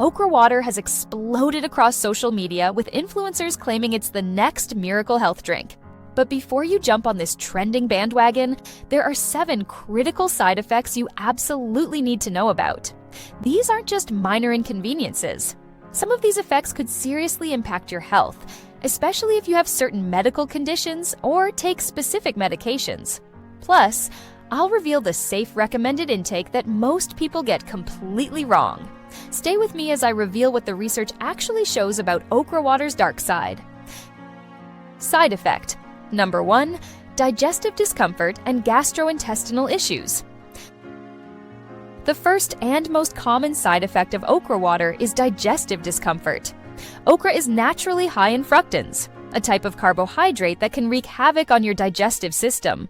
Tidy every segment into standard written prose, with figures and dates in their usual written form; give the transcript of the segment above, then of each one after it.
Okra water has exploded across social media with influencers claiming it's the next miracle health drink. But before you jump on this trending bandwagon, there are 7 critical side effects you absolutely need to know about. These aren't just minor inconveniences. Some of these effects could seriously impact your health, especially if you have certain medical conditions or take specific medications. Plus, I'll reveal the safe recommended intake that most people get completely wrong. Stay with me as I reveal what the research actually shows about okra water's dark side. Side effect. Number 1, digestive discomfort and gastrointestinal issues. The first and most common side effect of okra water is digestive discomfort. Okra is naturally high in fructans, a type of carbohydrate that can wreak havoc on your digestive system.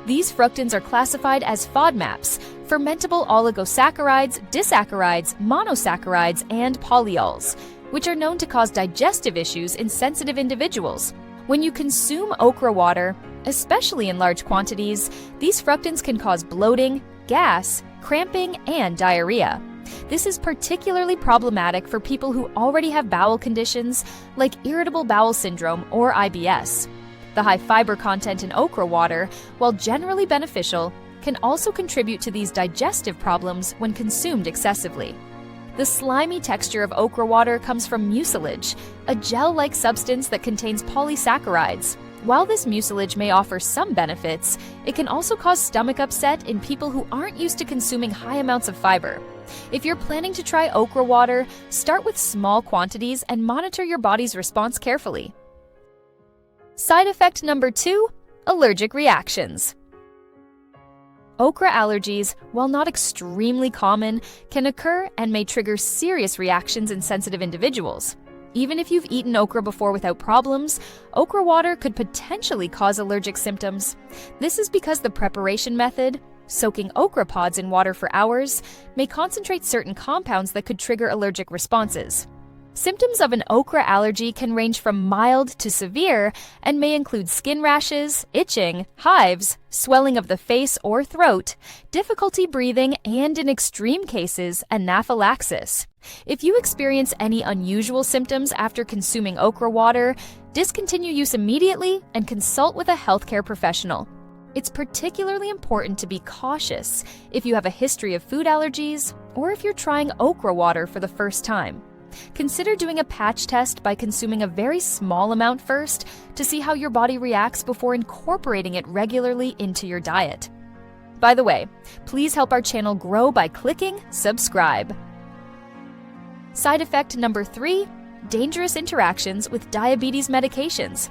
These fructans are classified as FODMAPs, fermentable oligosaccharides, disaccharides, monosaccharides, and polyols, which are known to cause digestive issues in sensitive individuals. When you consume okra water, especially in large quantities, these fructans can cause bloating, gas, cramping, and diarrhea. This is particularly problematic for people who already have bowel conditions like irritable bowel syndrome or IBS. The high fiber content in okra water, while generally beneficial, can also contribute to these digestive problems when consumed excessively. The slimy texture of okra water comes from mucilage, a gel-like substance that contains polysaccharides. While this mucilage may offer some benefits, it can also cause stomach upset in people who aren't used to consuming high amounts of fiber. If you're planning to try okra water, start with small quantities and monitor your body's response carefully. Side effect number 2, allergic reactions. Okra allergies, while not extremely common, can occur and may trigger serious reactions in sensitive individuals. Even if you've eaten okra before without problems, okra water could potentially cause allergic symptoms. This is because the preparation method, soaking okra pods in water for hours, may concentrate certain compounds that could trigger allergic responses. Symptoms of an okra allergy can range from mild to severe and may include skin rashes, itching, hives, swelling of the face or throat, difficulty breathing, and in extreme cases, anaphylaxis. If you experience any unusual symptoms after consuming okra water, discontinue use immediately and consult with a healthcare professional. It's particularly important to be cautious if you have a history of food allergies or if you're trying okra water for the first time. Consider doing a patch test by consuming a very small amount first to see how your body reacts before incorporating it regularly into your diet. By the way, please help our channel grow by clicking subscribe. Side effect number 3, dangerous interactions with diabetes medications.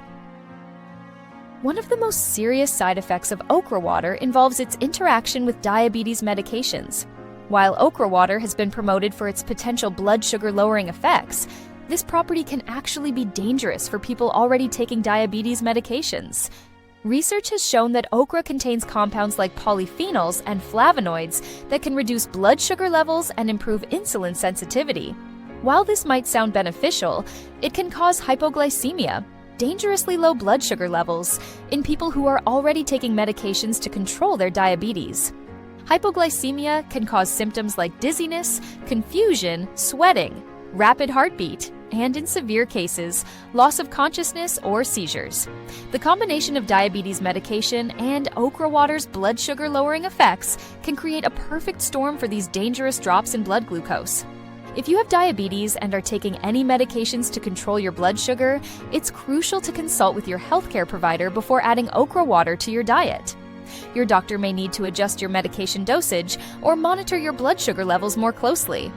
One of the most serious side effects of okra water involves its interaction with diabetes medications. While okra water has been promoted for its potential blood sugar lowering effects, this property can actually be dangerous for people already taking diabetes medications. Research has shown that okra contains compounds like polyphenols and flavonoids that can reduce blood sugar levels and improve insulin sensitivity. While this might sound beneficial, it can cause hypoglycemia, dangerously low blood sugar levels, in people who are already taking medications to control their diabetes. Hypoglycemia can cause symptoms like dizziness, confusion, sweating, rapid heartbeat, and in severe cases, loss of consciousness or seizures. The combination of diabetes medication and okra water's blood sugar lowering effects can create a perfect storm for these dangerous drops in blood glucose. If you have diabetes and are taking any medications to control your blood sugar, it's crucial to consult with your healthcare provider before adding okra water to your diet. Your doctor may need to adjust your medication dosage or monitor your blood sugar levels more closely.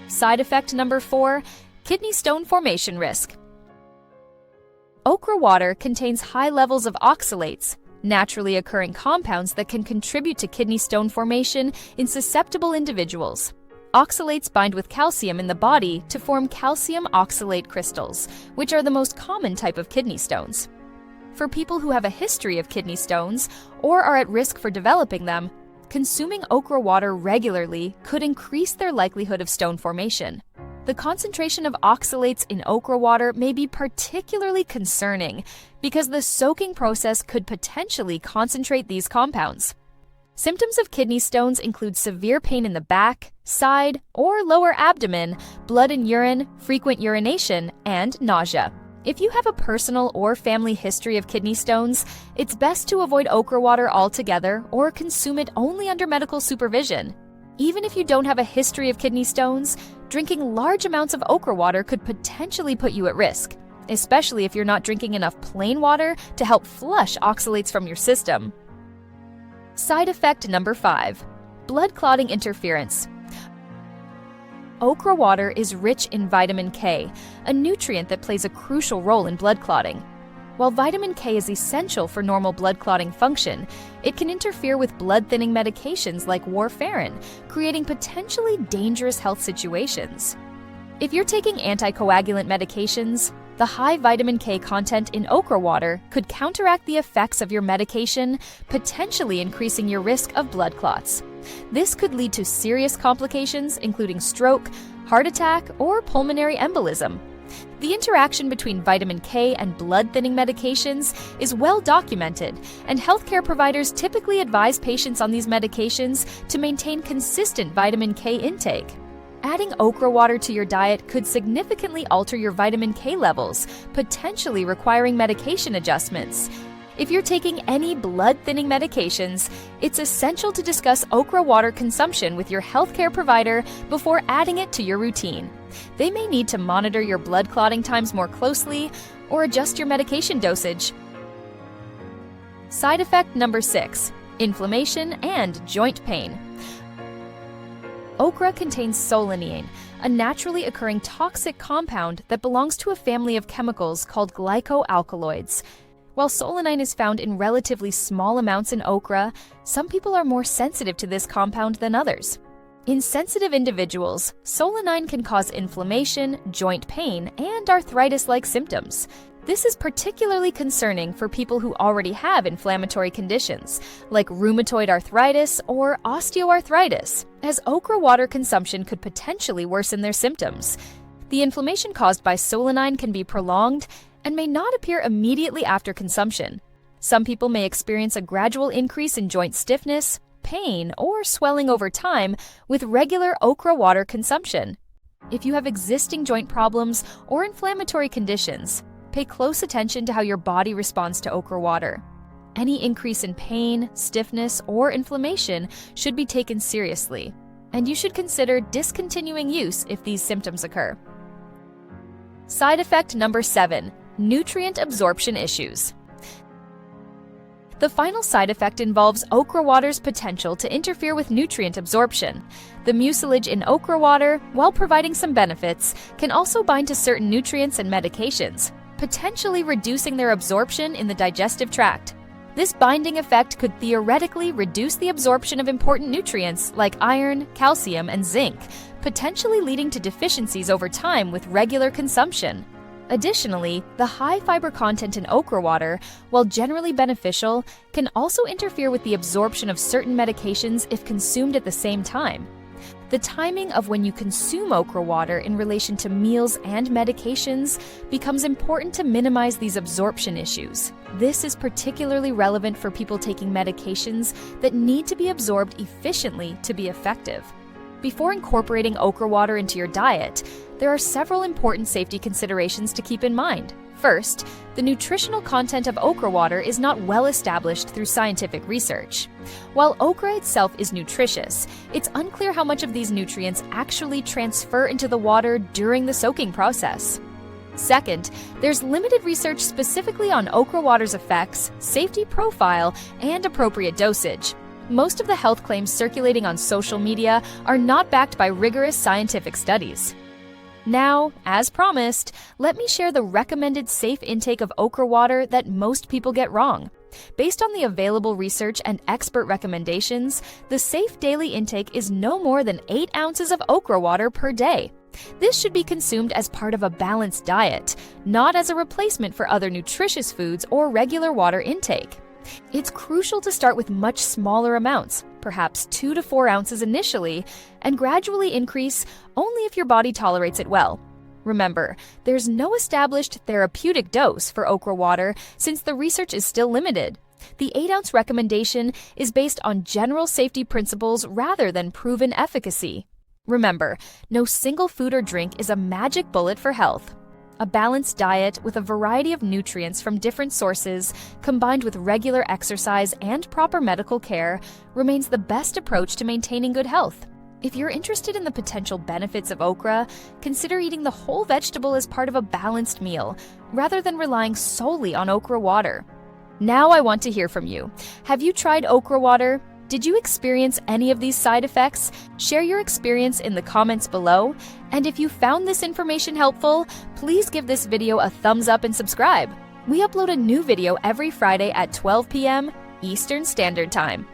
Side effect number 4, kidney stone formation risk. Okra water contains high levels of oxalates, naturally occurring compounds that can contribute to kidney stone formation in susceptible individuals. Oxalates bind with calcium in the body to form calcium oxalate crystals, which are the most common type of kidney stones. For people who have a history of kidney stones or are at risk for developing them, consuming okra water regularly could increase their likelihood of stone formation. The concentration of oxalates in okra water may be particularly concerning because the soaking process could potentially concentrate these compounds. Symptoms of kidney stones include severe pain in the back, side, or lower abdomen, blood in urine, frequent urination, and nausea. If you have a personal or family history of kidney stones, it's best to avoid okra water altogether or consume it only under medical supervision. Even if you don't have a history of kidney stones, drinking large amounts of okra water could potentially put you at risk, especially if you're not drinking enough plain water to help flush oxalates from your system. Side effect number 5, blood clotting interference. Okra water is rich in vitamin K, a nutrient that plays a crucial role in blood clotting. While vitamin K is essential for normal blood clotting function, it can interfere with blood-thinning medications like warfarin, creating potentially dangerous health situations. If you're taking anticoagulant medications, the high vitamin K content in okra water could counteract the effects of your medication, potentially increasing your risk of blood clots. This could lead to serious complications, including stroke, heart attack, or pulmonary embolism. The interaction between vitamin K and blood-thinning medications is well documented, and healthcare providers typically advise patients on these medications to maintain consistent vitamin K intake. Adding okra water to your diet could significantly alter your vitamin K levels, potentially requiring medication adjustments. If you're taking any blood-thinning medications, it's essential to discuss okra water consumption with your healthcare provider before adding it to your routine. They may need to monitor your blood clotting times more closely or adjust your medication dosage. Side effect number 6, inflammation and joint pain. Okra contains solanine, a naturally occurring toxic compound that belongs to a family of chemicals called glycoalkaloids. While solanine is found in relatively small amounts in okra, some people are more sensitive to this compound than others. In sensitive individuals, solanine can cause inflammation, joint pain, and arthritis-like symptoms. This is particularly concerning for people who already have inflammatory conditions, like rheumatoid arthritis or osteoarthritis, as okra water consumption could potentially worsen their symptoms. The inflammation caused by solanine can be prolonged and may not appear immediately after consumption. Some people may experience a gradual increase in joint stiffness, pain, or swelling over time with regular okra water consumption. If you have existing joint problems or inflammatory conditions, pay close attention to how your body responds to okra water. Any increase in pain, stiffness, or inflammation should be taken seriously, and you should consider discontinuing use if these symptoms occur. Side effect number 7, nutrient absorption issues. The final side effect involves okra water's potential to interfere with nutrient absorption. The mucilage in okra water, while providing some benefits, can also bind to certain nutrients and medications, potentially reducing their absorption in the digestive tract. This binding effect could theoretically reduce the absorption of important nutrients like iron, calcium, and zinc, potentially leading to deficiencies over time with regular consumption. Additionally, the high fiber content in okra water, while generally beneficial, can also interfere with the absorption of certain medications if consumed at the same time. The timing of when you consume okra water in relation to meals and medications becomes important to minimize these absorption issues. This is particularly relevant for people taking medications that need to be absorbed efficiently to be effective. Before incorporating okra water into your diet, there are several important safety considerations to keep in mind. First, the nutritional content of okra water is not well established through scientific research. While okra itself is nutritious, it's unclear how much of these nutrients actually transfer into the water during the soaking process. Second, there's limited research specifically on okra water's effects, safety profile, and appropriate dosage. Most of the health claims circulating on social media are not backed by rigorous scientific studies. Now, as promised, let me share the recommended safe intake of okra water that most people get wrong. Based on the available research and expert recommendations, the safe daily intake is no more than 8 ounces of okra water per day. This should be consumed as part of a balanced diet, not as a replacement for other nutritious foods or regular water intake. It's crucial to start with much smaller amounts, perhaps 2 to 4 ounces initially, and gradually increase only if your body tolerates it well. Remember, there's no established therapeutic dose for okra water since the research is still limited. The 8-ounce recommendation is based on general safety principles rather than proven efficacy. Remember, no single food or drink is a magic bullet for health. A balanced diet with a variety of nutrients from different sources, combined with regular exercise and proper medical care, remains the best approach to maintaining good health. If you're interested in the potential benefits of okra, consider eating the whole vegetable as part of a balanced meal, rather than relying solely on okra water. Now I want to hear from you. Have you tried okra water? Did you experience any of these side effects? Share your experience in the comments below. And if you found this information helpful, please give this video a thumbs up and subscribe. We upload a new video every Friday at 12 p.m. Eastern Standard Time.